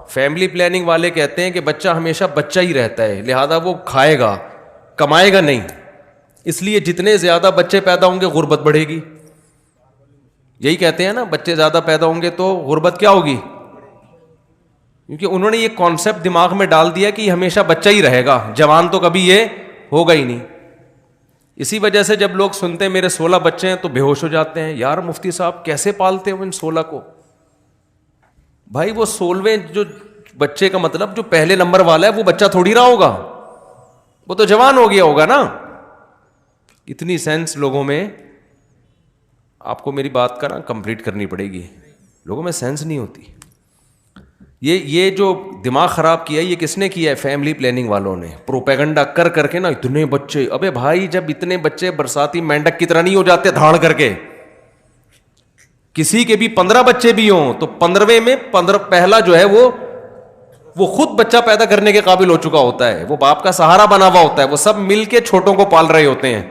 Family planning والے کہتے ہیں کہ بچہ ہمیشہ بچہ ہی رہتا ہے, لہذا وہ کھائے گا کمائے گا نہیں, اس لیے جتنے زیادہ بچے پیدا ہوں گے غربت بڑھے گی. یہی کہتے ہیں نا, بچے زیادہ پیدا ہوں گے تو غربت کیا ہوگی, کیونکہ انہوں نے یہ کانسیپٹ دماغ میں ڈال دیا کہ یہ ہمیشہ بچہ ہی رہے گا, جوان تو کبھی یہ ہوگا ہی نہیں. اسی وجہ سے جب لوگ سنتے ہیں میرے 16 بچے ہیں تو بے ہوش ہو جاتے ہیں, یار مفتی صاحب کیسے پالتے ہو ان 16 کو؟ بھائی وہ 16ویں جو بچے کا مطلب جو پہلے نمبر والا ہے وہ بچہ تھوڑی رہا ہوگا, وہ تو جوان ہو گیا ہوگا نا. اتنی سینس لوگوں میں, آپ کو میری بات کا نا کمپلیٹ کرنی پڑے گی, لوگوں میں سینس نہیں ہوتی. یہ جو دماغ خراب کیا ہے یہ کس نے کیا ہے؟ فیملی پلاننگ والوں نے. پروپیگنڈا کر کر کے نا اتنے بچے, ابے بھائی جب اتنے بچے برساتی مینڈک کی طرح نہیں ہو جاتے دھاڑ کر کے, کسی کے بھی 15 بچے بھی ہوں تو 15ویں میں پہلا جو ہے وہ خود بچہ پیدا کرنے کے قابل ہو چکا ہوتا ہے, وہ باپ کا سہارا بنا ہوا ہوتا ہے, وہ سب مل کے چھوٹوں کو پال رہے ہوتے ہیں.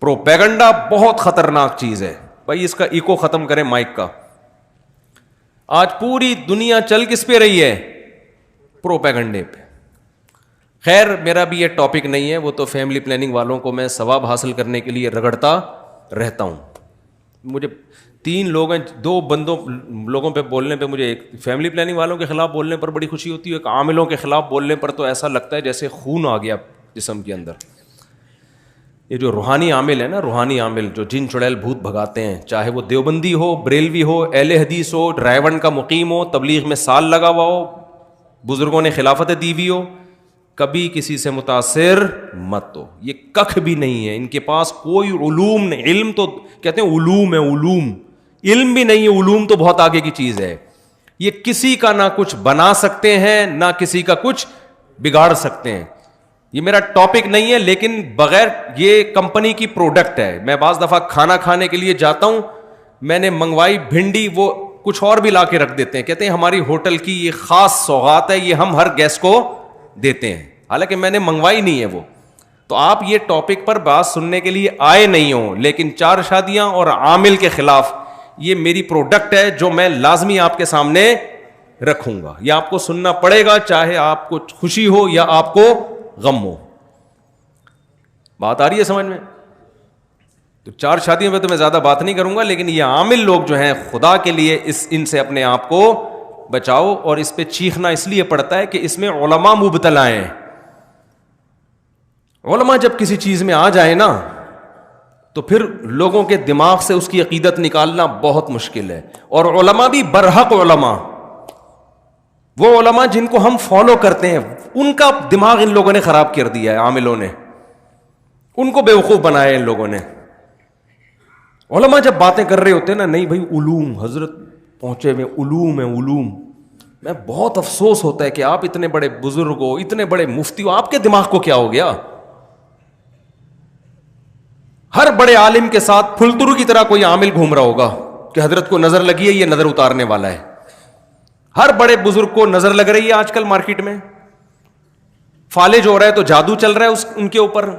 پروپیگنڈا بہت خطرناک چیز ہے بھائی, اس کا ایکو ختم کریں مائک کا. آج پوری دنیا چل کس پہ رہی ہے؟ پروپیگنڈے پہ. خیر میرا بھی یہ ٹاپک نہیں ہے, وہ تو فیملی پلاننگ والوں کو میں ثواب حاصل کرنے کے لیے رگڑتا رہتا ہوں. مجھے 3 لوگ ہیں, 2 لوگوں پہ بولنے پہ مجھے, ایک فیملی پلاننگ والوں کے خلاف بولنے پر بڑی خوشی ہوتی ہے, ایک عاملوں کے خلاف بولنے پر تو ایسا لگتا ہے جیسے خون آ گیا جسم کے اندر. یہ جو روحانی عامل ہے نا, روحانی عامل جو جن چڑیل بھوت بھگاتے ہیں, چاہے وہ دیوبندی ہو, بریلوی ہو, اہل حدیث ہو, رائے کا مقیم ہو, تبلیغ میں سال لگا ہوا ہو, بزرگوں نے خلافت دی ہوئی ہو, کبھی کسی سے متاثر مت ہو. یہ کخ بھی نہیں ہے ان کے پاس, کوئی علوم نہیں. علم تو کہتے ہیں علوم ہے, علوم, علم بھی نہیں ہے. علوم تو بہت آگے کی چیز ہے. یہ کسی کا نہ کچھ بنا سکتے ہیں نہ کسی کا کچھ بگاڑ سکتے ہیں. یہ میرا ٹاپک نہیں ہے, لیکن بغیر یہ کمپنی کی پروڈکٹ ہے. میں بعض دفعہ کھانا کھانے کے لیے جاتا ہوں, میں نے منگوائی بھنڈی, وہ کچھ اور بھی لا کے رکھ دیتے ہیں, کہتے ہیں ہماری ہوٹل کی یہ خاص سوغات ہے, یہ ہم ہر گیسٹ کو دیتے ہیں, حالانکہ میں نے منگوائی نہیں ہے وہ. تو آپ یہ ٹاپک پر بات سننے کے لیے آئے نہیں ہوں, لیکن 4 شادیاں اور عامل کے خلاف یہ میری پروڈکٹ ہے جو میں لازمی آپ کے سامنے رکھوں گا. یہ آپ کو سننا پڑے گا, چاہے آپ کو خوشی ہو یا آپ کو غم ہو. بات آ رہی ہے سمجھ میں؟ تو 4 شادیوں پہ تو میں زیادہ بات نہیں کروں گا, لیکن یہ عامل لوگ جو ہیں خدا کے لیے ان سے اپنے آپ کو بچاؤ. اور اس پہ چیخنا اس لیے پڑتا ہے کہ اس میں علماء مبتلا ہیں. علماء جب کسی چیز میں آ جائیں نا تو پھر لوگوں کے دماغ سے اس کی عقیدت نکالنا بہت مشکل ہے. اور علماء بھی برحق علماء, وہ علماء جن کو ہم فالو کرتے ہیں, ان کا دماغ ان لوگوں نے خراب کر دیا ہے. عاملوں نے ان کو بیوقوف بنایا ان لوگوں نے. علماء جب باتیں کر رہے ہوتے ہیں نا, نہیں بھائی علوم, حضرت پہنچے ہوئے علوم ہے, علوم. میں بہت افسوس ہوتا ہے کہ آپ اتنے بڑے بزرگ ہو, اتنے بڑے مفتی ہو, آپ کے دماغ کو کیا ہو گیا؟ ہر بڑے عالم کے ساتھ پھلترو کی طرح کوئی عامل گھوم رہا ہوگا کہ حضرت کو نظر لگی ہے, یہ نظر اتارنے والا ہے. ہر بڑے بزرگ کو نظر لگ رہی ہے آج کل مارکیٹ میں, فالج ہو رہا ہے تو جادو چل رہا ہے ان کے اوپر,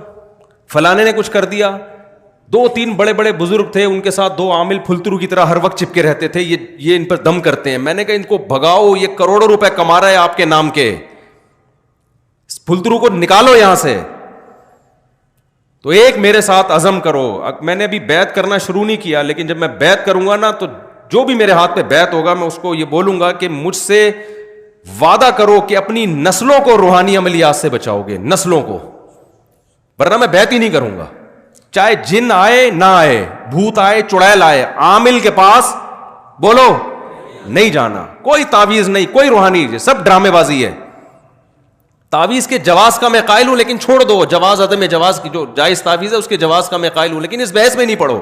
فلانے نے کچھ کر دیا. 2-3 بڑے بڑے بزرگ تھے, ان کے ساتھ 2 عامل پھلترو کی طرح ہر وقت چپکے رہتے تھے, یہ ان پر دم کرتے ہیں. میں نے کہا ان کو بھگاؤ, یہ کروڑوں روپے کما رہا ہے آپ کے نام کے, پھلترو کو نکالو یہاں سے. تو ایک میرے ساتھ عزم کرو. میں نے ابھی بیعت کرنا شروع نہیں کیا, لیکن جب میں بیعت کروں گا نا تو جو بھی میرے ہاتھ پہ بیعت ہوگا میں اس کو یہ بولوں گا کہ مجھ سے وعدہ کرو کہ اپنی نسلوں کو روحانی عملیات سے بچاؤ گے, نسلوں کو, ورنہ میں بیعت ہی نہیں کروں گا. چاہے جن آئے نہ آئے, بھوت آئے چڑیل آئے, عامل کے پاس بولو نہیں جانا. کوئی تعویذ نہیں, کوئی روحانی, سب ڈرامے بازی ہے. تعویذ کے جواز کا میں قائل ہوں, لیکن چھوڑ دو. جواز عدم جواز کی جو جائز تعویذ ہے اس کے جواز کا میں قائل ہوں, لیکن اس بحث میں نہیں پڑھو.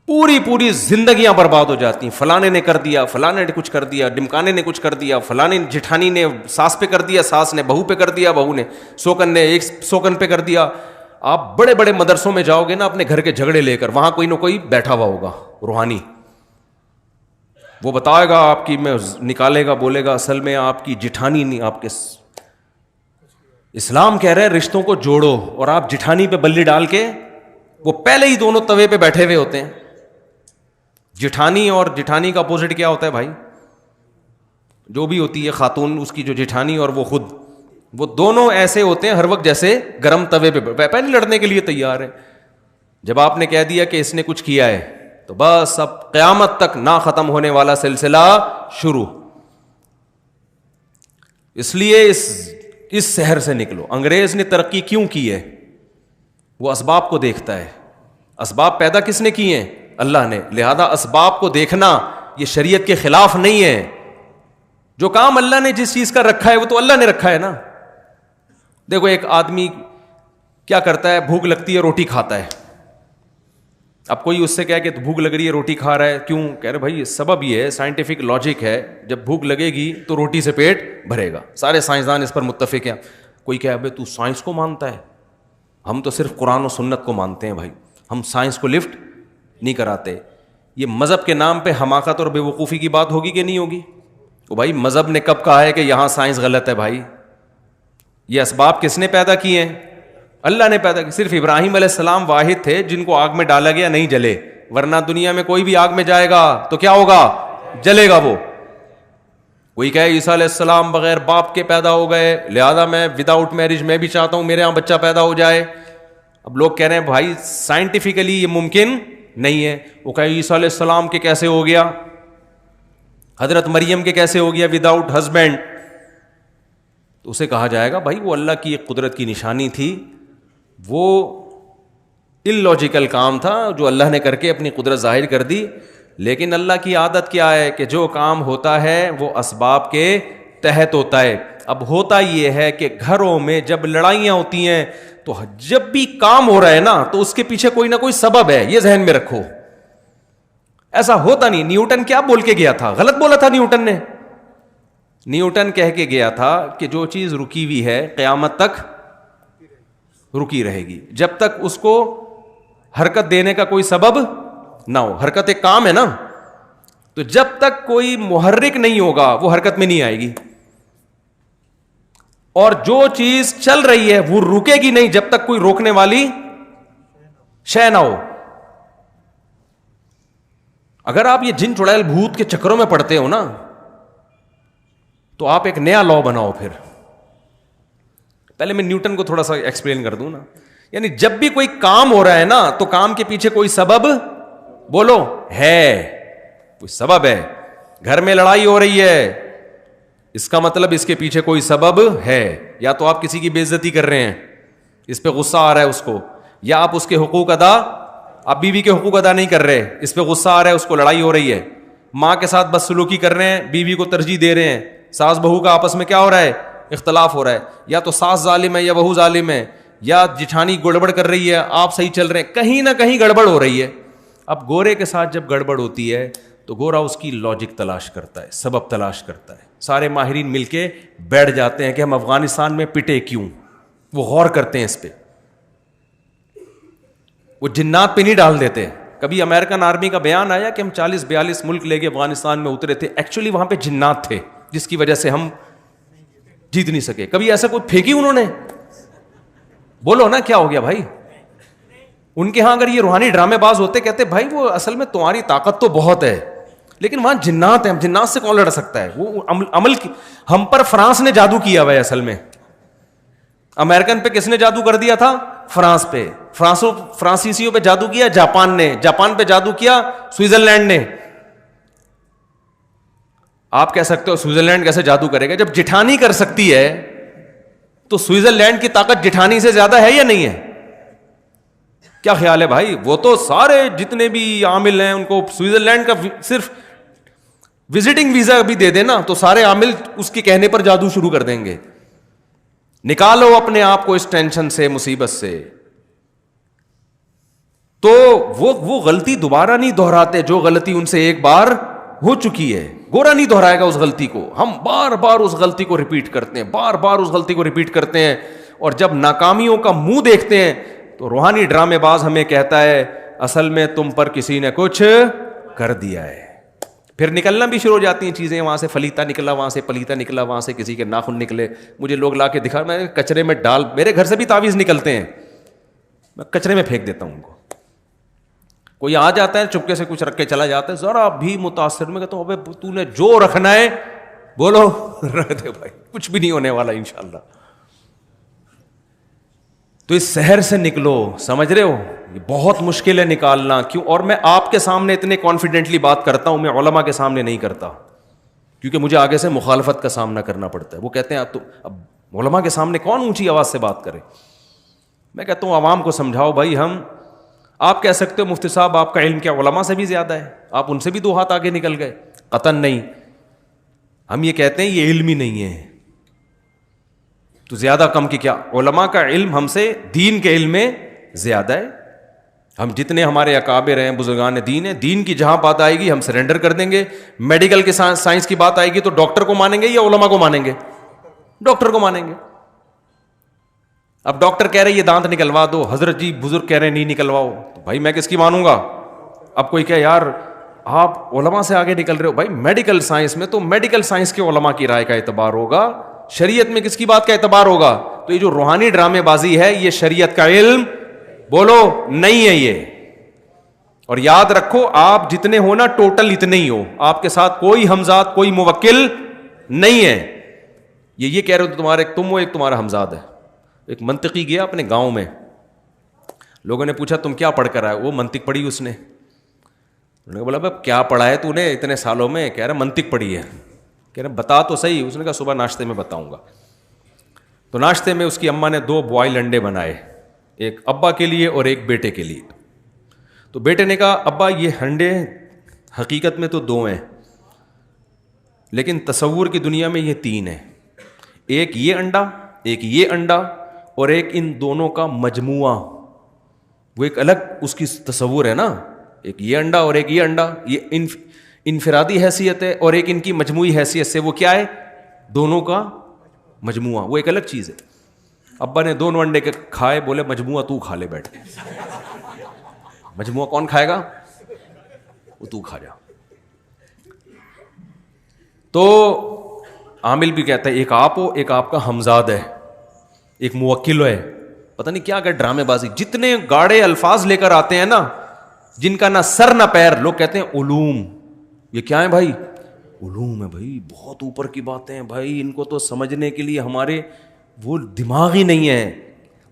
پوری زندگیاں برباد ہو جاتی ہیں. فلانے نے کر دیا, فلانے نے کچھ کر دیا, ڈمکانے نے کچھ کر دیا, فلانے جٹھانی نے ساس پہ کر دیا, ساس نے بہو پہ کر دیا, بہو نے سوکن نے ایک سوکن پہ کر دیا. آپ بڑے بڑے مدرسوں میں جاؤ گے نا اپنے گھر کے جھگڑے لے کر, وہاں کوئی نہ کوئی بیٹھا ہوا ہوگا روحانی, وہ بتائے گا آپ کی, میں نکالے گا, بولے گا اصل میں آپ کی جٹھانی نہیں, آپ کے اسلام کہہ رہے ہیں رشتوں کو جوڑو, اور آپ جٹھانی پہ بلی ڈال کے, وہ پہلے ہی دونوں توے پہ بیٹھے ہوئے ہوتے ہیں. جٹھانی اور جٹھانی کا اپوزٹ کیا ہوتا ہے بھائی؟ جو بھی ہوتی ہے خاتون, اس کی جو جٹھانی اور وہ خود, وہ دونوں ایسے ہوتے ہیں ہر وقت جیسے گرم توے پہ پہلے لڑنے کے لیے تیار ہے. جب آپ نے کہہ دیا کہ اس نے کچھ کیا ہے تو بس اب قیامت تک نہ ختم ہونے والا سلسلہ شروع. اس لیے اس سحر سے نکلو. انگریز نے ترقی کیوں کی ہے؟ وہ اسباب کو دیکھتا ہے. اسباب پیدا کس نے کیے ہیں؟ اللہ نے. لہذا اسباب کو دیکھنا یہ شریعت کے خلاف نہیں ہے. جو کام اللہ نے جس چیز کا رکھا ہے وہ تو اللہ نے رکھا ہے نا. دیکھو ایک آدمی کیا کرتا ہے, بھوک لگتی ہے روٹی کھاتا ہے. اب کوئی اس سے کہے کہ بھوک لگ رہی ہے روٹی کھا رہا ہے کیوں؟ کہہ رہے بھائی سبب یہ ہے, سائنٹیفک لاجک ہے, جب بھوک لگے گی تو روٹی سے پیٹ بھرے گا. سارے سائنسدان اس پر متفق ہیں. کوئی کہے ابے تو سائنس کو مانتا ہے, ہم تو صرف قرآن و سنت کو مانتے ہیں بھائی, ہم سائنس کو لفٹ نہیں کراتے. یہ مذہب کے نام پہ حماقت اور بے وقوفی کی بات ہوگی کہ نہیں ہوگی؟ تو بھائی مذہب نے کب کہا ہے کہ یہاں سائنس غلط ہے؟ بھائی یہ اسباب کس نے پیدا کیے ہیں؟ اللہ نے پیدا کی. صرف ابراہیم علیہ السلام واحد تھے جن کو آگ میں ڈالا گیا نہیں جلے, ورنہ دنیا میں کوئی بھی آگ میں جائے گا تو کیا ہوگا؟ جلے گا. وہ کوئی کہے عیسیٰ علیہ السلام بغیر باپ کے پیدا ہو گئے, لہذا میں وداؤٹ میرج میں بھی چاہتا ہوں میرے یہاں بچہ پیدا ہو جائے. اب لوگ کہہ رہے ہیں بھائی سائنٹیفکلی یہ ممکن نہیں ہے. وہ کہے عیسیٰ علیہ السلام کے کیسے ہو گیا, حضرت مریم کے کیسے ہو گیا وداؤٹ ہسبینڈ؟ تو اسے کہا جائے گا بھائی وہ اللہ کی ایک قدرت کی نشانی تھی, وہ اللاجیکل کام تھا جو اللہ نے کر کے اپنی قدرت ظاہر کر دی. لیکن اللہ کی عادت کیا ہے کہ جو کام ہوتا ہے وہ اسباب کے تحت ہوتا ہے. اب ہوتا یہ ہے کہ گھروں میں جب لڑائیاں ہوتی ہیں تو جب بھی کام ہو رہا ہے نا تو اس کے پیچھے کوئی نہ کوئی سبب ہے, یہ ذہن میں رکھو. ایسا ہوتا نہیں. نیوٹن کیا بول کے گیا تھا؟ غلط بولا تھا نیوٹن نے. نیوٹن کہہ کے گیا تھا کہ جو چیز رکی ہوئی ہے قیامت تک رکی رہے گی, جب تک اس کو حرکت دینے کا کوئی سبب نہ ہو. حرکت ایک کام ہے نا, تو جب تک کوئی محرک نہیں ہوگا وہ حرکت میں نہیں آئے گی. اور جو چیز چل رہی ہے وہ رکے گی نہیں جب تک کوئی روکنے والی شے نہ ہو. اگر آپ یہ جن چڑیل بھوت کے چکروں میں پڑتے ہو نا تو آپ ایک نیا لا بناؤ. پھر پہلے میں نیوٹن کو تھوڑا سا ایکسپلین کر دوں نا. یعنی جب بھی کوئی کام ہو رہا ہے نا تو کام کے پیچھے کوئی سبب بولو ہے, کوئی سبب ہے. گھر میں لڑائی ہو رہی ہے, اس کا مطلب اس کے پیچھے کوئی سبب ہے. یا تو آپ کسی کی بے عزتی کر رہے ہیں, اس پہ غصہ آ رہا ہے اس کو, یا آپ اس کے حقوق آپ بیوی کے حقوق ادا نہیں کر رہے, اس پہ غصہ آ رہا ہے اس کو, لڑائی ہو رہی ہے. ماں کے ساتھ بدسلوکی کر رہے ہیں, بیوی کو ترجیح دے رہے ہیں, ساس بہو کا آپس میں کیا ہو رہا ہے؟ اختلاف ہو رہا ہے. یا تو ساس ظالم ہے یا بہو ظالم ہے, یا جٹھانی گڑبڑ کر رہی ہے, آپ صحیح چل رہے ہیں, کہیں نہ کہیں گڑبڑ ہو رہی ہے. اب گورے کے ساتھ جب گڑبڑ ہوتی ہے تو گورا اس کی لاجک تلاش کرتا ہے, سبب تلاش کرتا ہے. سارے ماہرین مل کے بیٹھ جاتے ہیں کہ ہم افغانستان میں پٹے کیوں, وہ غور کرتے ہیں اس پہ. وہ جنات پہ نہیں ڈال دیتے. کبھی امریکن آرمی کا بیان آیا کہ ہم 40-42 ملک لے کے افغانستان میں اترے تھے, ایکچولی وہاں پہ جنات تھے جس کی وجہ سے ہم جیت نہیں سکے. کبھی ایسا کوئی پھینکی انہوں نے؟ بولو نا کیا ہو گیا بھائی. ان کے ہاں اگر یہ روحانی ڈرامے باز ہوتے کہتے بھائی وہ اصل میں تمہاری طاقت تو بہت ہے لیکن وہاں جنات ہیں, ہم جنات سے کون لڑ سکتا ہے. وہ عمل کی ہم پر فرانس نے جادو کیا ہوا ہے. اصل میں امریکن پہ کس نے جادو کر دیا تھا؟ فرانس پہ. فرانسیسیوں پہ جادو کیا جاپان نے, جاپان پہ جادو کیا سوئٹزرلینڈ نے. آپ کہہ سکتے ہو سوئٹزرلینڈ کیسے جادو کرے گا؟ جب جٹھانی کر سکتی ہے تو سوئٹزرلینڈ کی طاقت جٹھانی سے زیادہ ہے یا نہیں ہے؟ کیا خیال ہے بھائی؟ وہ تو سارے جتنے بھی عامل ہیں ان کو سوئٹزرلینڈ کا صرف وزٹنگ ویزا بھی دے دینا تو سارے عامل اس کے کہنے پر جادو شروع کر دیں گے. نکالو اپنے آپ کو اس ٹینشن سے, مصیبت سے. تو وہ غلطی دوبارہ نہیں دہراتے جو غلطی ان سے ایک بار ہو چکی ہے. گورا نہیں دہرائے گا اس غلطی کو. ہم بار بار اس غلطی کو ریپیٹ کرتے ہیں, بار بار اس غلطی کو ریپیٹ کرتے ہیں. اور جب ناکامیوں کا منہ دیکھتے ہیں تو روحانی ڈرامے باز ہمیں کہتا ہے اصل میں تم پر کسی نے کچھ کر دیا ہے. پھر نکلنا بھی شروع ہو جاتی ہیں چیزیں. وہاں سے فلیتا نکلا, وہاں سے پلیتا نکلا, وہاں سے کسی کے ناخن نکلے. مجھے لوگ لا کے دکھا, میں کچرے میں ڈال, میرے گھر سے بھی تعویذ نکلتے ہیں, میں کچرے میں پھینک دیتا ہوں ان کو. کوئی آ جاتا ہے چپکے سے کچھ رکھ کے چلا جاتا ہے, ذرا بھی متاثر, میں کہتا ہوں ابے تو نے جو رکھنا ہے بولو رکھ دے بھائی, کچھ بھی نہیں ہونے والا انشاءاللہ. تو اس سحر سے نکلو, سمجھ رہے ہو, یہ بہت مشکل ہے نکالنا. کیوں؟ اور میں آپ کے سامنے اتنے کانفیڈنٹلی بات کرتا ہوں, میں علماء کے سامنے نہیں کرتا, کیونکہ مجھے آگے سے مخالفت کا سامنا کرنا پڑتا ہے. وہ کہتے ہیں اب علماء کے سامنے کون اونچی آواز سے بات کرے. میں کہتا ہوں عوام کو سمجھاؤ بھائی. آپ کہہ سکتے ہو مفتی صاحب آپ کا علم کیا علماء سے بھی زیادہ ہے, آپ ان سے بھی 2 ہاتھ آگے نکل گئے. قطعاً نہیں. ہم یہ کہتے ہیں یہ علم ہی نہیں ہے, تو زیادہ کم کی کیا, علماء کا علم ہم سے دین کے علم میں زیادہ ہے. ہم جتنے ہمارے اکابر ہیں, بزرگان دین ہیں, دین کی جہاں بات آئے گی ہم سرنڈر کر دیں گے. میڈیکل کے سائنس کی بات آئے گی تو ڈاکٹر کو مانیں گے یا علماء کو مانیں گے؟ ڈاکٹر کو مانیں گے. اب ڈاکٹر کہہ رہے یہ دانت نکلوا دو, حضرت جی بزرگ کہہ رہے نہیں نکلواؤ, تو بھائی میں کس کی مانوں گا؟ اب کوئی کہ یار آپ علماء سے آگے نکل رہے ہو. بھائی میڈیکل سائنس میں تو میڈیکل سائنس کے علماء کی رائے کا اعتبار ہوگا, شریعت میں کس کی بات کا اعتبار ہوگا؟ تو یہ جو روحانی ڈرامے بازی ہے یہ شریعت کا علم بولو نہیں ہے یہ. اور یاد رکھو آپ جتنے ہو نا ٹوٹل اتنے ہی ہو, آپ کے ساتھ کوئی ہمزاد کوئی موکل نہیں ہے. یہ کہہ رہے ہو تمہارے تم ہو, ایک تمہارا ہمزاد ہے. ایک منطقی گیا اپنے گاؤں میں, لوگوں نے پوچھا تم کیا پڑھ کر آئے؟ وہ منطق پڑھی اس نے. انہوں نے بولا بھائی کیا پڑھا ہے تو نے اتنے سالوں میں؟ کہہ رہا منطق پڑھی ہے. کہہ رہے بتا تو صحیح. اس نے کہا صبح ناشتے میں بتاؤں گا. تو ناشتے میں اس کی اماں نے 2 بوائل انڈے بنائے, ایک ابا کے لیے اور ایک بیٹے کے لیے. تو بیٹے نے کہا ابا یہ انڈے حقیقت میں تو 2 ہیں, لیکن تصور کی دنیا میں یہ 3 ہیں. ایک یہ انڈا, ایک یہ انڈا, اور ایک ان دونوں کا مجموعہ. وہ ایک الگ اس کی تصور ہے نا, ایک یہ انڈا اور ایک یہ انڈا, یہ انفرادی حیثیت ہے, اور ایک ان کی مجموعی حیثیت سے وہ کیا ہے؟ دونوں کا مجموعہ. وہ ایک الگ چیز ہے. ابا نے 2 انڈے کے کھائے, بولے مجموعہ تو کھا لے بیٹھ. مجموعہ کون کھائے گا؟ وہ تو کھا جا. تو عامل بھی کہتا ہے ایک آپ ہو, ایک آپ کا ہمزاد ہے, ایک موکل ہے. پتہ نہیں کیا کہ ڈرامے بازی, جتنے گاڑے الفاظ لے کر آتے ہیں نا, جن کا نہ سر نہ پیر. لوگ کہتے ہیں علوم, یہ کیا ہے بھائی؟ علوم ہے بھائی, بہت اوپر کی باتیں ہیں بھائی, ان کو تو سمجھنے کے لیے ہمارے وہ دماغ ہی نہیں ہے.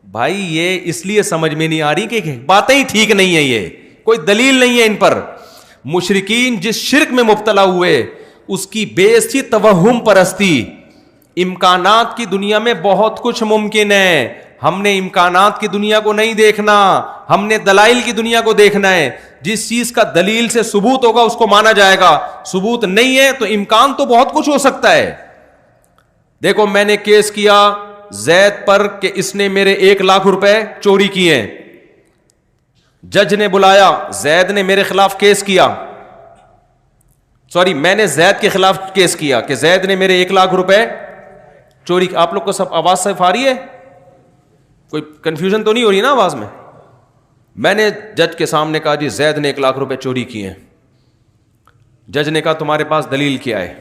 بھائی یہ اس لیے سمجھ میں نہیں آ رہی کہ باتیں ہی ٹھیک نہیں ہیں, یہ کوئی دلیل نہیں ہے ان پر. مشرکین جس شرک میں مبتلا ہوئے اس کی بیس تھی توہم پرستی. امکانات کی دنیا میں بہت کچھ ممکن ہے, ہم نے امکانات کی دنیا کو نہیں دیکھنا, ہم نے دلائل کی دنیا کو دیکھنا ہے. جس چیز کا دلیل سے ثبوت ہوگا اس کو مانا جائے گا, ثبوت نہیں ہے تو امکان تو بہت کچھ ہو سکتا ہے. دیکھو میں نے کیس کیا زید پر کہ اس نے میرے 1 لاکھ روپے چوری کیے ہیں. جج نے بلایا, زید نے میرے خلاف کیس کیا, میں نے زید کے خلاف کیس کیا کہ زید نے میرے 1 لاکھ روپے چوری. آپ لوگ کو سب آواز صرف آ رہی ہے؟ کوئی کنفیوژن تو نہیں ہو رہی نا آواز میں؟ میں نے جج کے سامنے کہا جی زید نے 1 لاکھ روپے چوری کیے ہیں. جج نے کہا تمہارے پاس دلیل کیا ہے؟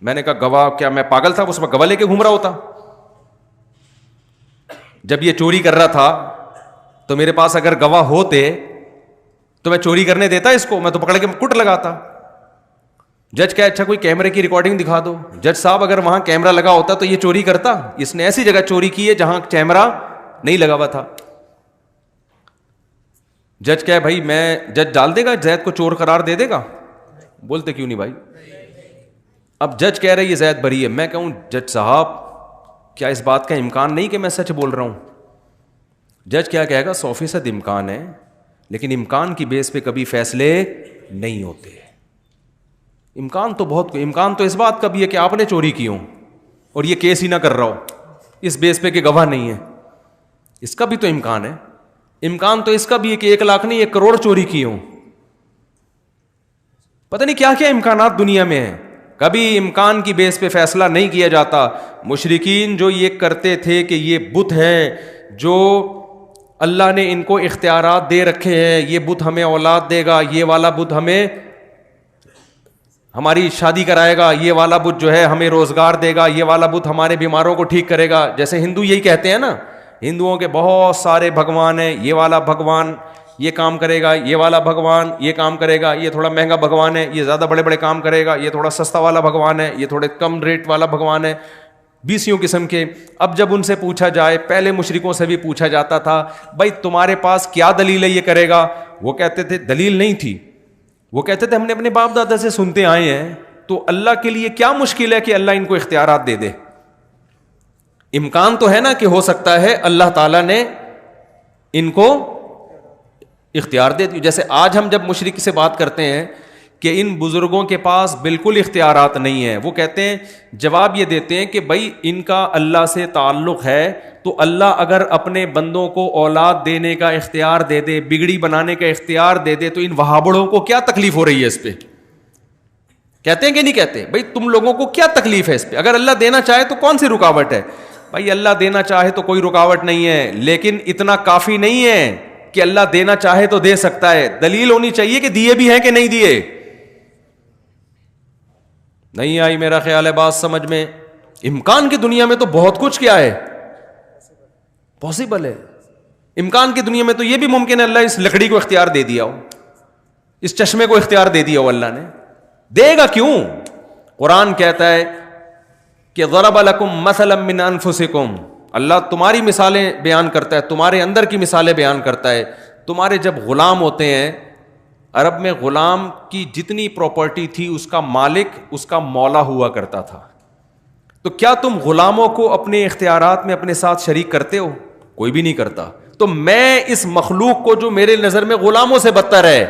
میں نے کہا گواہ. کیا میں پاگل تھا اس میں گواہ لے کے گھوم رہا ہوتا؟ جب یہ چوری کر رہا تھا تو میرے پاس اگر گواہ ہوتے تو میں چوری کرنے دیتا اس کو؟ میں تو پکڑ کے کٹ لگاتا. جج کہا اچھا کوئی کیمرے کی ریکارڈنگ دکھا دو. جج صاحب اگر وہاں کیمرہ لگا ہوتا تو یہ چوری کرتا؟ اس نے ایسی جگہ چوری کی ہے جہاں کیمرہ نہیں لگا ہوا تھا. جج کہا بھائی میں, جج ڈال دے گا زید کو چور قرار دے دے گا؟ بولتے کیوں نہیں بھائی؟ اب جج کہہ رہے یہ زید بری ہے. میں کہوں جج صاحب کیا اس بات کا امکان نہیں کہ میں سچ بول رہا ہوں؟ جج کیا کہے گا 100% امکان ہے, لیکن امکان کی بیس پہ کبھی فیصلے نہیں ہوتے. امکان تو اس بات کا بھی ہے کہ آپ نے چوری کی ہو اور یہ کیس ہی نہ کر رہا ہو, اس بیس پہ کہ گواہ نہیں ہے, اس کا بھی تو امکان ہے. امکان تو اس کا بھی ہے کہ 1 لاکھ نہیں 1 کروڑ چوری کی ہوں. پتہ نہیں کیا کیا امکانات دنیا میں ہیں. کبھی امکان کی بیس پہ فیصلہ نہیں کیا جاتا. مشرکین جو یہ کرتے تھے کہ یہ بت ہیں جو اللہ نے ان کو اختیارات دے رکھے ہیں, یہ بت ہمیں اولاد دے گا, یہ والا بت ہمیں ہماری شادی کرائے گا, یہ والا بت جو ہے ہمیں روزگار دے گا, یہ والا بت ہمارے بیماروں کو ٹھیک کرے گا. جیسے ہندو یہی کہتے ہیں نا, ہندوؤں کے بہت سارے بھگوان ہیں, یہ والا بھگوان یہ کام کرے گا یہ والا بھگوان، یہ کام کرے گا یہ تھوڑا مہنگا بھگوان ہے، یہ زیادہ بڑے بڑے کام کرے گا، یہ تھوڑا سستا والا بھگوان ہے، یہ تھوڑے کم ریٹ والا بھگوان ہے، 20 قسم کے. اب جب ان سے پوچھا جائے، پہلے مشرکوں سے بھی پوچھا جاتا تھا بھائی تمہارے پاس کیا دلیل ہے یہ کرے گا، وہ کہتے تھے دلیل نہیں تھی، وہ کہتے تھے ہم نے اپنے باپ دادا سے سنتے آئے ہیں، تو اللہ کے لیے کیا مشکل ہے کہ اللہ ان کو اختیارات دے دے. امکان تو ہے نا کہ ہو سکتا ہے اللہ تعالیٰ نے ان کو اختیار دے دی. جیسے آج ہم جب مشرک سے بات کرتے ہیں کہ ان بزرگوں کے پاس بالکل اختیارات نہیں ہیں، وہ کہتے ہیں، جواب یہ دیتے ہیں کہ بھائی ان کا اللہ سے تعلق ہے، تو اللہ اگر اپنے بندوں کو اولاد دینے کا اختیار دے دے، بگڑی بنانے کا اختیار دے دے، تو ان وہابڑوں کو کیا تکلیف ہو رہی ہے اس پہ؟ کہتے ہیں کہ نہیں کہتے؟ بھائی تم لوگوں کو کیا تکلیف ہے اس پہ؟ اگر اللہ دینا چاہے تو کون سی رکاوٹ ہے؟ بھائی اللہ دینا چاہے تو کوئی رکاوٹ نہیں ہے، لیکن اتنا کافی نہیں ہے کہ اللہ دینا چاہے تو دے سکتا ہے. دلیل ہونی چاہیے کہ دیے بھی ہیں کہ نہیں دیے. نہیں آئی میرا خیال ہے بات سمجھ میں. امکان کی دنیا میں تو بہت کچھ کیا ہے پاسبل ہے. امکان کی دنیا میں تو یہ بھی ممکن ہے اللہ اس لکڑی کو اختیار دے دیا ہو، اس چشمے کو اختیار دے دیا ہو. اللہ نے دے گا کیوں؟ قرآن کہتا ہے کہ ضرب لکم مثلا من انفسکم، اللہ تمہاری مثالیں بیان کرتا ہے، تمہارے اندر کی مثالیں بیان کرتا ہے. تمہارے جب غلام ہوتے ہیں، عرب میں غلام کی جتنی پراپرٹی تھی اس کا مالک اس کا مولا ہوا کرتا تھا. تو کیا تم غلاموں کو اپنے اختیارات میں اپنے ساتھ شریک کرتے ہو؟ کوئی بھی نہیں کرتا. تو میں اس مخلوق کو جو میرے نظر میں غلاموں سے بدتر ہے،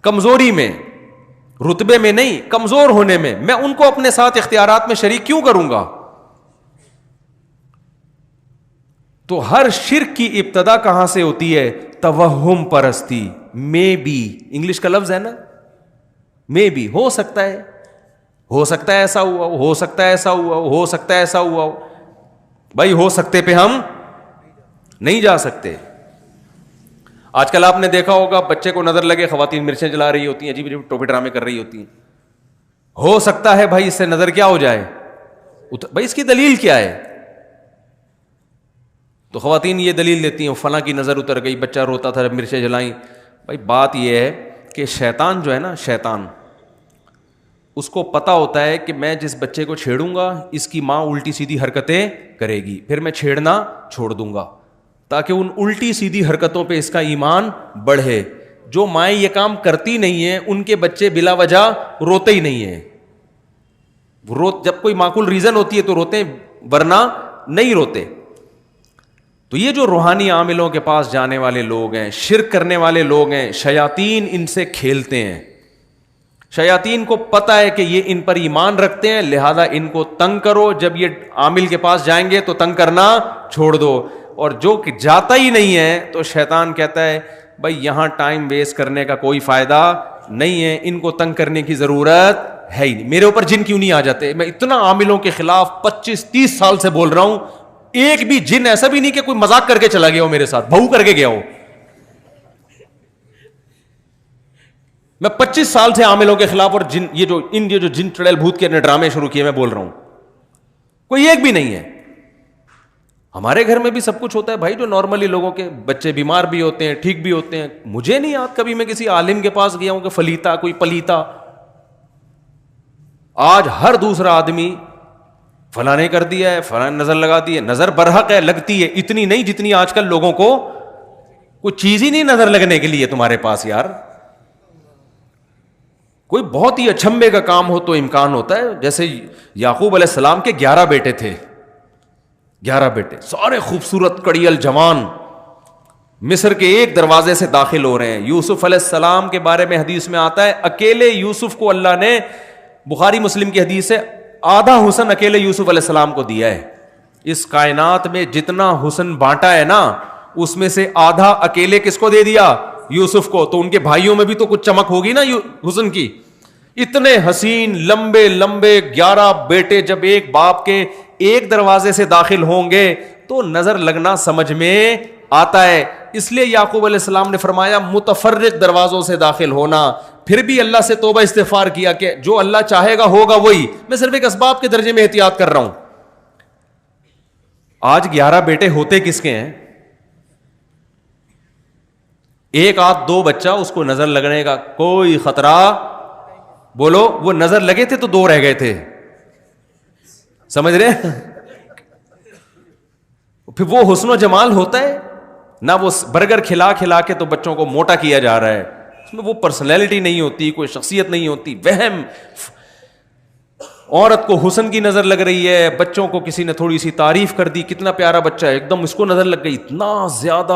کمزوری میں، رتبے میں نہیں، کمزور ہونے میں ان کو اپنے ساتھ اختیارات میں شریک کیوں کروں گا؟ تو ہر شرک کی ابتدا کہاں سے ہوتی ہے؟ توہم پرستی. میں بھی، انگلش کا لفظ ہے نا، میں بھی، ہو سکتا ہے، ہو سکتا ہے ایسا ہوا ہو سکتا ہے ایسا ہوا ہو سکتا ہے ایسا ہوا ہو. بھائی ہو سکتے پہ ہم نہیں جا سکتے. آج کل آپ نے دیکھا ہوگا بچے کو نظر لگے، خواتین مرچیں جلا رہی ہوتی ہیں، عجیب عجیب ٹوپی ڈرامے کر رہی ہوتی ہیں. ہو سکتا ہے بھائی اس سے نظر کیا ہو جائے، بھائی اس کی دلیل کیا ہے؟ تو خواتین یہ دلیل دیتی ہیں فلاں کی نظر اتر گئی، بچہ روتا تھا جب مرچیں جلائیں. بھائی بات یہ ہے کہ شیطان جو ہے نا، شیطان اس کو پتا ہوتا ہے کہ میں جس بچے کو چھیڑوں گا اس کی ماں الٹی سیدھی حرکتیں کرے گی، پھر میں چھیڑنا چھوڑ دوں گا تاکہ ان الٹی سیدھی حرکتوں پہ اس کا ایمان بڑھے. جو مائیں یہ کام کرتی نہیں ہیں ان کے بچے بلا وجہ روتے ہی نہیں ہیں. جب کوئی معقول ریزن ہوتی ہے تو روتے ہیں، ورنہ نہیں روتے. تو یہ جو روحانی عاملوں کے پاس جانے والے لوگ ہیں، شرک کرنے والے لوگ ہیں، شیاطین ان سے کھیلتے ہیں. شیاطین کو پتا ہے کہ یہ ان پر ایمان رکھتے ہیں، لہذا ان کو تنگ کرو. جب یہ عامل کے پاس جائیں گے تو تنگ کرنا چھوڑ دو. اور جو کہ جاتا ہی نہیں ہے تو شیطان کہتا ہے بھائی یہاں ٹائم ویسٹ کرنے کا کوئی فائدہ نہیں ہے، ان کو تنگ کرنے کی ضرورت ہے ہی نہیں. میرے اوپر جن کیوں نہیں آ جاتے؟ میں اتنا عاملوں کے خلاف 25-30 سال سے بول رہا ہوں، ایک بھی جن ایسا بھی نہیں کہ کوئی مذاق کر کے چلا گیا ہو میرے ساتھ، بہو کر کے گیا ہو. میں 25 سال سے عاملوں کے خلاف، اور یہ جو جن چڑیل بھوت کے ڈرامے شروع کیے میں بول رہا ہوں، کوئی ایک بھی نہیں ہے. ہمارے گھر میں بھی سب کچھ ہوتا ہے بھائی، جو نارملی لوگوں کے بچے بیمار بھی ہوتے ہیں، ٹھیک بھی ہوتے ہیں. مجھے نہیں یاد کبھی میں کسی عالم کے پاس گیا ہوں کہ فلیتا کوئی پلیتا. آج ہر دوسرا آدمی فلاں نے کر دیا ہے، فلاں نظر لگا دی ہے. نظر برحق ہے، لگتی ہے، اتنی نہیں جتنی آج کل لوگوں کو کوئی چیز ہی نہیں نظر لگنے کے لیے تمہارے پاس. یار کوئی بہت ہی اچھمبے کا کام ہو تو امکان ہوتا ہے. جیسے یعقوب علیہ السلام کے 11 بیٹے تھے، 11 بیٹے سارے خوبصورت کڑیل جوان، مصر کے ایک دروازے سے داخل ہو رہے ہیں. یوسف علیہ السلام کے بارے میں حدیث میں آتا ہے اکیلے یوسف کو اللہ نے، بخاری مسلم کی حدیث ہے، آدھا حسن اکیلے یوسف علیہ السلام کو دیا ہے. اس کائنات میں جتنا حسن بانٹا ہے نا، اس میں سے آدھا اکیلے کس کو دے دیا؟ یوسف کو. تو ان کے بھائیوں میں بھی تو کچھ چمک ہوگی نا حسن کی. اتنے حسین لمبے لمبے 11 بیٹے جب ایک باپ کے ایک دروازے سے داخل ہوں گے تو نظر لگنا سمجھ میں آتا ہے. اس لیے یعقوب علیہ السلام نے فرمایا متفرق دروازوں سے داخل ہونا. پھر بھی اللہ سے توبہ استغفار کیا کہ جو اللہ چاہے گا ہوگا وہی. میں صرف ایک اسباب کے درجے میں احتیاط کر رہا ہوں. آج 11 بیٹے ہوتے کس کے ہیں؟ ایک آدھ دو بچہ اس کو نظر لگنے کا کوئی خطرہ، بولو وہ نظر لگے تھے تو دو رہ گئے تھے، سمجھ رہے؟ پھر وہ حسن و جمال ہوتا ہے نہ، وہ برگر کھلا کھلا کے تو بچوں کو موٹا کیا جا رہا ہے، اس میں وہ پرسنالٹی نہیں ہوتی، کوئی شخصیت نہیں ہوتی، وہم۔ عورت کو حسن کی نظر لگ رہی ہے، بچوں کو کسی نے تھوڑی سی تعریف کر دی، کتنا پیارا بچہ ہے، ایک دم اس کو نظر لگ گئی، اتنا زیادہ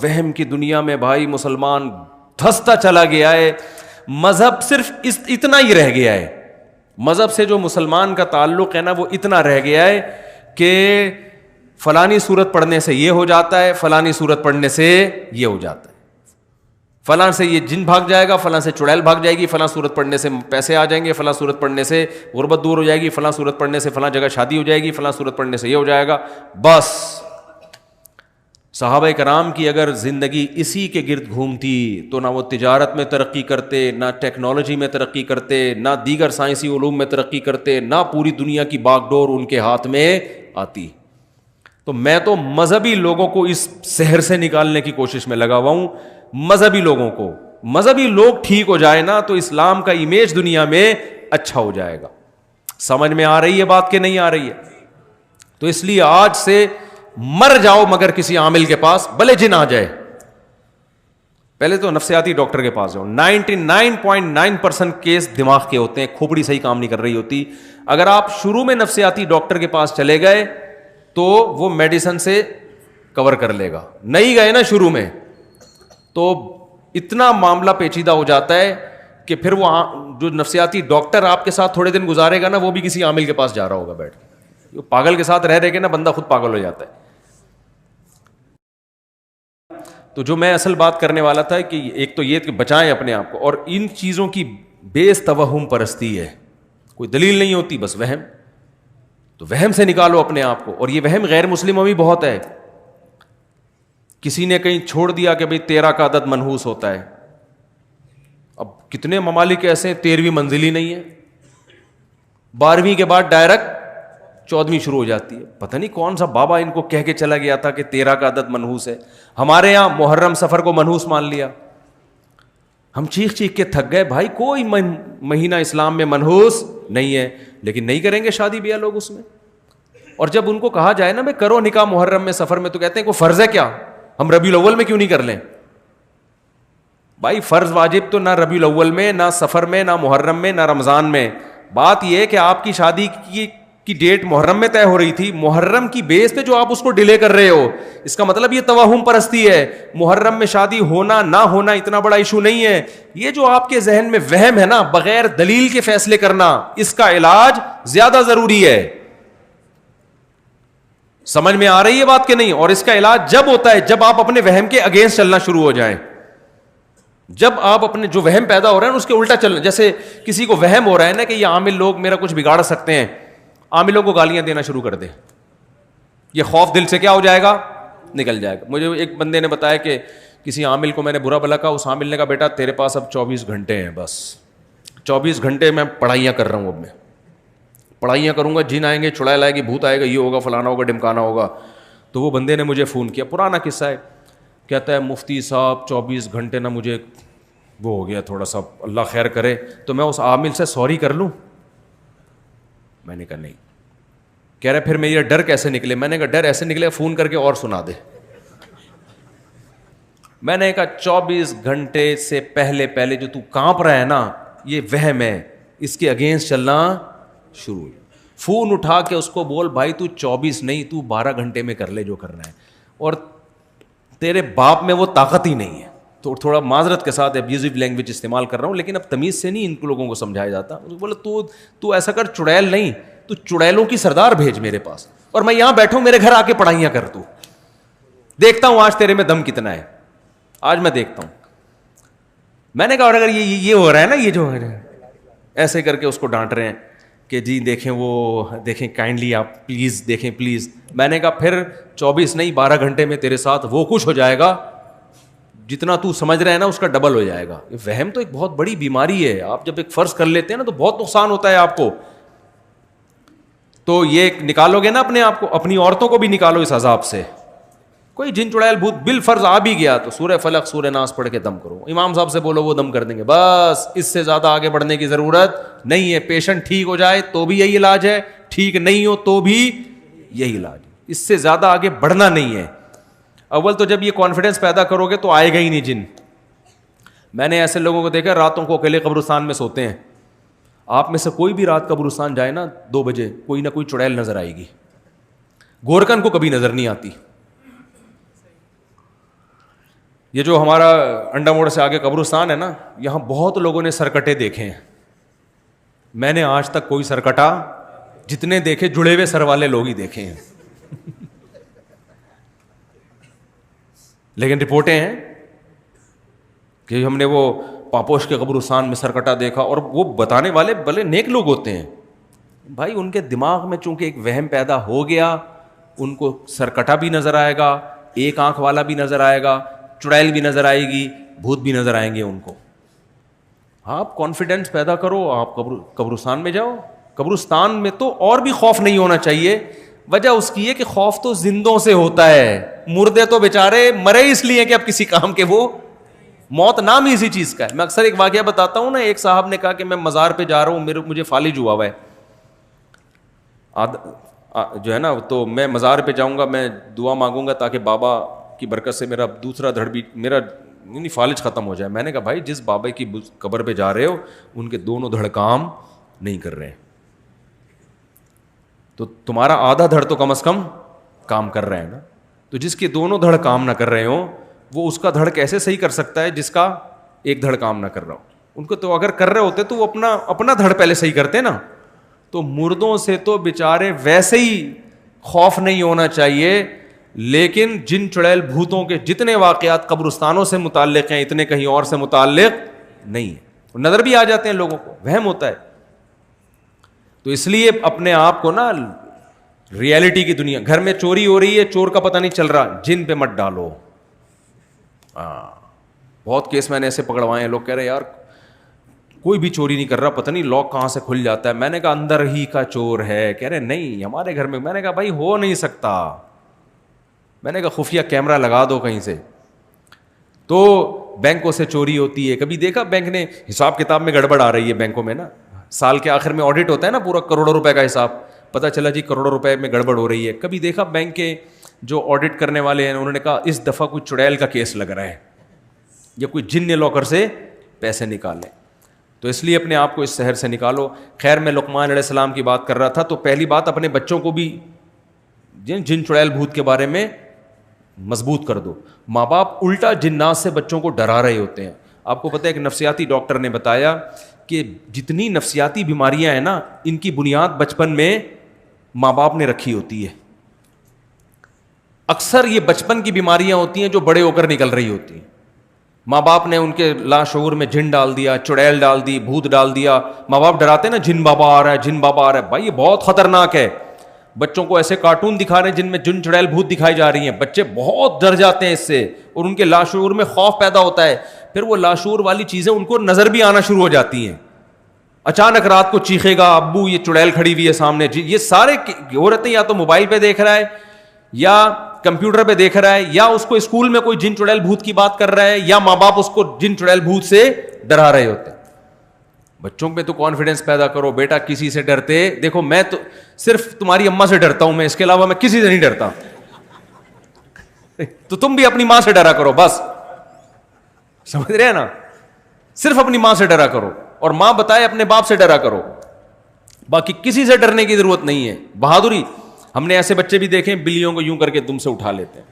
وہم کی دنیا میں بھائی مسلمان دھستا چلا گیا ہے۔ مذہب صرف اتنا ہی رہ گیا ہے، مذہب سے جو مسلمان کا تعلق ہے نا وہ اتنا رہ گیا ہے کہ فلانی صورت پڑھنے سے یہ ہو جاتا ہے، فلانی صورت پڑھنے سے یہ ہو جاتا ہے، فلاں سے یہ جن بھاگ جائے گا، فلاں سے چڑیل بھاگ جائے گی، فلاں صورت پڑھنے سے پیسے آ جائیں گے، فلاں صورت پڑھنے سے غربت دور ہو جائے گی، فلاں صورت پڑھنے سے فلاں جگہ شادی ہو جائے گی، فلاں صورت پڑھنے سے یہ ہو جائے گا۔ بس صحابہ کرام کی اگر زندگی اسی کے گرد گھومتی تو نہ وہ تجارت میں ترقی کرتے، نہ ٹیکنالوجی میں ترقی کرتے، نہ دیگر سائنسی علوم میں ترقی کرتے، نہ پوری دنیا کی باغ ڈور ان کے ہاتھ میں آتی۔ تو میں تو مذہبی لوگوں کو اس شہر سے نکالنے کی کوشش میں لگا ہوا ہوں، مذہبی لوگوں کو، مذہبی لوگ ٹھیک ہو جائے نا تو اسلام کا امیج دنیا میں اچھا ہو جائے گا۔ سمجھ میں آ رہی ہے بات کہ نہیں آ رہی ہے؟ تو اس لیے آج سے مر جاؤ مگر کسی عامل کے پاس، بھلے جن آ جائے، پہلے تو نفسیاتی ڈاکٹر کے پاس جاؤ۔ 99.9% کیس دماغ کے ہوتے ہیں، کھوپڑی صحیح کام نہیں کر رہی ہوتی۔ اگر آپ شروع میں نفسیاتی ڈاکٹر کے پاس چلے گئے تو وہ میڈیسن سے کور کر لے گا، نہیں گئے نا شروع میں تو اتنا معاملہ پیچیدہ ہو جاتا ہے کہ پھر وہ جو نفسیاتی ڈاکٹر آپ کے ساتھ تھوڑے دن گزارے گا نا وہ بھی کسی عامل کے پاس جا رہا ہوگا بیٹھ کے، پاگل کے ساتھ رہ کے نا بندہ خود پاگل ہو جاتا ہے۔ تو جو میں اصل بات کرنے والا تھا کہ ایک تو یہ کہ بچائیں اپنے آپ کو، اور ان چیزوں کی بیس توہم پرستی ہے، کوئی دلیل نہیں ہوتی، بس وہم، تو وہم سے نکالو اپنے آپ کو۔ اور یہ وہم غیر مسلموں میں بھی بہت ہے، کسی نے کہیں چھوڑ دیا کہ بھئی 13 کا عدد منحوس ہوتا ہے، اب کتنے ممالک ایسے ہیں 13ویں منزل ہی نہیں ہے، 12ویں کے بعد ڈائریکٹ 14ویں شروع ہو جاتی ہے، پتہ نہیں کون سا بابا ان کو کہہ کے چلا گیا تھا کہ 13 کا عدد منحوس ہے۔ ہمارے یہاں محرم سفر کو منحوس مان لیا، ہم چیخ چیخ کے تھک گئے، بھائی کوئی مہینہ اسلام میں منحوس نہیں ہے، لیکن نہیں کریں گے شادی بیاہ لوگ اس میں۔ اور جب ان کو کہا جائے نا میں کرو نکاح محرم میں سفر میں، تو کہتے ہیں کوئی فرض ہے کیا، ہم ربیع الاول میں کیوں نہیں کر لیں؟ بھائی فرض واجب تو نہ ربیع الاول میں، نہ سفر میں، نہ محرم میں، نہ رمضان میں۔ بات یہ ہے کہ آپ کی شادی کی ڈیٹ محرم میں طے ہو رہی تھی، محرم کی بیس پہ جو آپ اس کو ڈیلے کر رہے ہو، اس کا مطلب یہ توہم پرستی ہے۔ محرم میں شادی ہونا نہ ہونا اتنا بڑا ایشو نہیں ہے، یہ جو آپ کے ذہن میں وہم ہے نا، بغیر دلیل کے فیصلے کرنا، اس کا علاج زیادہ ضروری ہے۔ سمجھ میں آ رہی ہے بات کہ نہیں؟ اور اس کا علاج جب ہوتا ہے جب آپ اپنے وہم کے اگینسٹ چلنا شروع ہو جائیں، جب آپ اپنے جو وہم پیدا ہو رہا ہے اس کے الٹا چلنا۔ جیسے کسی کو وہم ہو رہا ہے نا کہ یہ عامل لوگ میرا کچھ بگاڑ سکتے ہیں، عاملوں کو گالیاں دینا شروع کر دے، یہ خوف دل سے کیا ہو جائے گا، نکل جائے گا۔ مجھے ایک بندے نے بتایا کہ کسی عامل کو میں نے برا بھلا کہا، اس عامل نے کہا بیٹا تیرے پاس اب 24 گھنٹے ہیں، بس 24 گھنٹے میں پڑھائیاں کر رہا ہوں، اب میں پڑھائیاں کروں گا، جن آئیں گے، چڑیل آئے گی، بھوت آئے گا، یہ ہوگا، فلانا ہوگا، ڈمکانا ہوگا۔ تو وہ بندے نے مجھے فون کیا، پرانا قصہ ہے، کہتا ہے مفتی صاحب 24 گھنٹے نا مجھے وہ ہو گیا تھوڑا سا، اللہ خیر کرے، تو میں اس عامل سے سوری کر لوں؟ میں نے کہا نہیں۔ کہہ رہے پھر میرا ڈر کیسے نکلے؟ میں نے کہا ڈر ایسے نکلے فون کر کے اور سنا دے۔ میں نے کہا 24 گھنٹے سے پہلے جو تو کانپ رہا ہے نا، یہ وہم ہے، اس کے اگینسٹ چلنا شروع۔ فون اٹھا کے اس کو بول بھائی تو 24 نہیں، تو 12 گھنٹے میں کر لے جو کرنا ہے، اور تیرے باپ میں وہ طاقت ہی نہیں ہے۔ تو تھوڑا معذرت کے ساتھ ابیوزو لینگویج استعمال کر رہا ہوں، لیکن اب تمیز سے نہیں ان لوگوں کو سمجھایا جاتا۔ بولے تو ایسا کر، چڑیل نہیں، تو چڑیلوں کی سردار بھیج میرے پاس، اور میں یہاں بیٹھوں، میرے گھر آ کے پڑھائیاں کر، تو دیکھتا ہوں آج تیرے میں دم کتنا ہے، آج میں دیکھتا ہوں۔ میں نے کہا اور اگر یہ ہو رہا ہے نا، یہ جو ایسے کر کے اس کو ڈانٹ رہے ہیں کہ جی دیکھیں وہ دیکھیں کائنڈلی آپ پلیز دیکھیں پلیز۔ میں نے کہا پھر 24 نہیں 12 گھنٹے میں تیرے ساتھ وہ کچھ ہو جائے گا جتنا تو سمجھ رہے ہیں نا اس کا ڈبل ہو جائے گا۔ یہ وہم تو ایک بہت بڑی بیماری ہے، آپ جب ایک فرض کر لیتے ہیں نا تو بہت نقصان ہوتا ہے آپ کو۔ تو یہ نکالو گے نا اپنے آپ کو، اپنی عورتوں کو بھی نکالو اس عذاب سے۔ کوئی جن چڑیل بھوت بالفرض آ بھی گیا تو سورہ فلق سورہ ناس پڑھ کے دم کرو. امام صاحب سے بولو وہ دم کر دیں گے, بس اس سے زیادہ آگے بڑھنے کی ضرورت نہیں ہے. پیشنٹ ٹھیک ہو جائے تو بھی یہی علاج ہے, ٹھیک نہیں ہو تو بھی یہی علاج ہے, اس سے زیادہ آگے بڑھنا نہیں ہے. اول تو جب یہ کانفیڈنس پیدا کرو گے تو آئے گا ہی نہیں جن. میں نے ایسے لوگوں کو دیکھا راتوں کو اکیلے قبرستان میں سوتے ہیں. آپ میں سے کوئی بھی رات قبرستان جائے نا 2 بجے, کوئی نہ کوئی چڑیل نظر آئے گی. گورکن کو کبھی نظر نہیں آتی. یہ جو ہمارا انڈا موڑ سے آگے قبرستان ہے نا, یہاں بہت لوگوں نے سرکٹے دیکھے ہیں. میں نے آج تک کوئی سرکٹا جتنے دیکھے جڑے ہوئے سر والے لوگ ہی دیکھے ہیں. لیکن رپورٹیں ہیں کہ ہم نے وہ پاپوش کے قبرستان میں سرکٹا دیکھا, اور وہ بتانے والے بھلے نیک لوگ ہوتے ہیں. بھائی ان کے دماغ میں چونکہ ایک وہم پیدا ہو گیا, ان کو سرکٹا بھی نظر آئے گا, ایک آنکھ والا بھی نظر آئے گا, چڑیل بھی نظر آئے گی, بھوت بھی نظر آئیں گے ان کو. آپ کانفیڈنس پیدا کرو, آپ قبرستان میں جاؤ. قبرستان میں تو اور بھی خوف نہیں ہونا چاہیے. وجہ اس کی ہے کہ خوف تو زندوں سے ہوتا ہے, مردے تو بیچارے مرے اس لیے کہ اب کسی کام کے, وہ موت نام ہی اسی چیز کا ہے. میں اکثر ایک واقعہ بتاتا ہوں نا, ایک صاحب نے کہا کہ میں مزار پہ جا رہا ہوں, مجھے فالج ہوا ہوا ہے جو ہے نا, تو میں مزار پہ جاؤں گا, میں دعا مانگوں گا تاکہ بابا کی برکت سے میرا دوسرا دھڑ بھی, میرا فالج ختم ہو جائے. میں نے کہا بھائی جس بابا کی قبر پہ جا رہے ہو ان کے دونوں دھڑ کام نہیں کر رہے ہیں, تو تمہارا آدھا دھڑ تو کم از کم کام کر رہے ہیں نا. تو جس کے دونوں دھڑ کام نہ کر رہے ہوں وہ اس کا دھڑ کیسے صحیح کر سکتا ہے جس کا ایک دھڑ کام نہ کر رہا ہو. ان کو تو اگر کر رہے ہوتے تو وہ اپنا دھڑ پہلے صحیح کرتے نا. تو مردوں سے تو بیچارے ویسے ہی خوف نہیں ہونا چاہیے, لیکن جن چڑیل بھوتوں کے جتنے واقعات قبرستانوں سے متعلق ہیں اتنے کہیں اور سے متعلق نہیں ہیں. نظر بھی آ جاتے ہیں لوگوں کو, وہم ہوتا ہے. تو اس لیے اپنے آپ کو نا ریئلٹی کی دنیا, گھر میں چوری ہو رہی ہے, چور کا پتہ نہیں چل رہا, جن پہ مت ڈالو. بہت کیس میں نے ایسے پکڑوائے ہیں, لوگ کہہ رہے یار کوئی بھی چوری نہیں کر رہا, پتہ نہیں لاک کہاں سے کھل جاتا ہے. میں نے کہا اندر ہی کا چور ہے. کہہ رہے نہیں ہمارے گھر میں. میں نے کہا بھائی ہو نہیں سکتا. میں نے کہا خفیہ کیمرہ لگا دو کہیں سے. تو بینکوں سے چوری ہوتی ہے. کبھی دیکھا بینک نے حساب کتاب میں گڑبڑ آ رہی ہے بینکوں میں نا, سال کے آخر میں آڈٹ ہوتا ہے نا, پورا کروڑوں روپے کا حساب, پتہ چلا جی کروڑوں روپے میں گڑبڑ ہو رہی ہے. کبھی دیکھا بینک کے جو آڈٹ کرنے والے ہیں انہوں نے کہا اس دفعہ کوئی چڑیل کا کیس لگ رہا ہے یا کوئی جن نے لاکر سے پیسے نکالے. تو اس لیے اپنے آپ کو اس شہر سے نکالو. خیر میں لقمان علیہ السلام کی بات کر رہا تھا, تو پہلی بات اپنے بچوں کو بھی جن چڑیل بھوت کے بارے میں مضبوط کر دو. ماں باپ الٹا جنات سے بچوں کو ڈرا رہے ہوتے ہیں. آپ کو پتہ ہے ایک نفسیاتی ڈاکٹر نے بتایا کہ جتنی نفسیاتی بیماریاں ہیں نا ان کی بنیاد بچپن میں ماں باپ نے رکھی ہوتی ہے. اکثر یہ بچپن کی بیماریاں ہوتی ہیں جو بڑے ہو کر نکل رہی ہوتی ہیں. ماں باپ نے ان کے لاشعور میں جن ڈال دیا, چڑیل ڈال دی, بھوت ڈال دیا. ماں باپ ڈراتے ہیں نا جن بابا آ رہا ہے, جن بابا آ رہا ہے. بھائی یہ بہت خطرناک ہے. بچوں کو ایسے کارٹون دکھا رہے ہیں جن میں جن چڑیل بھوت دکھائی جا رہی ہیں, بچے بہت ڈر جاتے ہیں اس سے اور ان کے لاشعور میں خوف پیدا ہوتا ہے. پھر وہ لاشعور والی چیزیں ان کو نظر بھی آنا شروع ہو جاتی ہیں. اچانک رات کو چیخے گا ابو یہ چڑیل کھڑی ہوئی ہے سامنے. یہ سارے ہو رہتے ہیں یا تو موبائل پہ دیکھ رہا ہے یا کمپیوٹر پہ دیکھ رہا ہے, یا اس کو اسکول میں کوئی جن چڑیل بھوت کی بات کر رہا ہے, یا ماں باپ اس کو جن چڑیل بھوت سے ڈرا رہے ہوتے ہیں. بچوں پہ تو کانفیڈنس پیدا کرو, بیٹا کسی سے ڈرتے, دیکھو میں تو صرف تمہاری اماں سے ڈرتا ہوں, میں اس کے علاوہ میں کسی سے نہیں ڈرتا. تو تم بھی اپنی ماں سے ڈرا کرو, بس سمجھ رہے ہیں نا, صرف اپنی ماں سے ڈرا کرو, اور ماں بتائے اپنے باپ سے ڈرا کرو, باقی کسی سے ڈرنے کی ضرورت نہیں ہے. بہادری, ہم نے ایسے بچے بھی دیکھے بلیوں کو یوں کر کے دم سے اٹھا لیتے ہیں,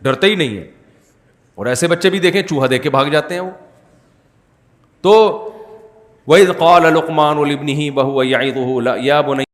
ڈرتے ہی نہیں ہیں, اور ایسے بچے بھی دیکھیں چوہا دے کے بھاگ جاتے ہیں وہ. تو وَإِذْ قَالَ لُقْمَانُ لِابْنِهِ وَهُوَ يَعِظُهُ يَا بُنَيَّ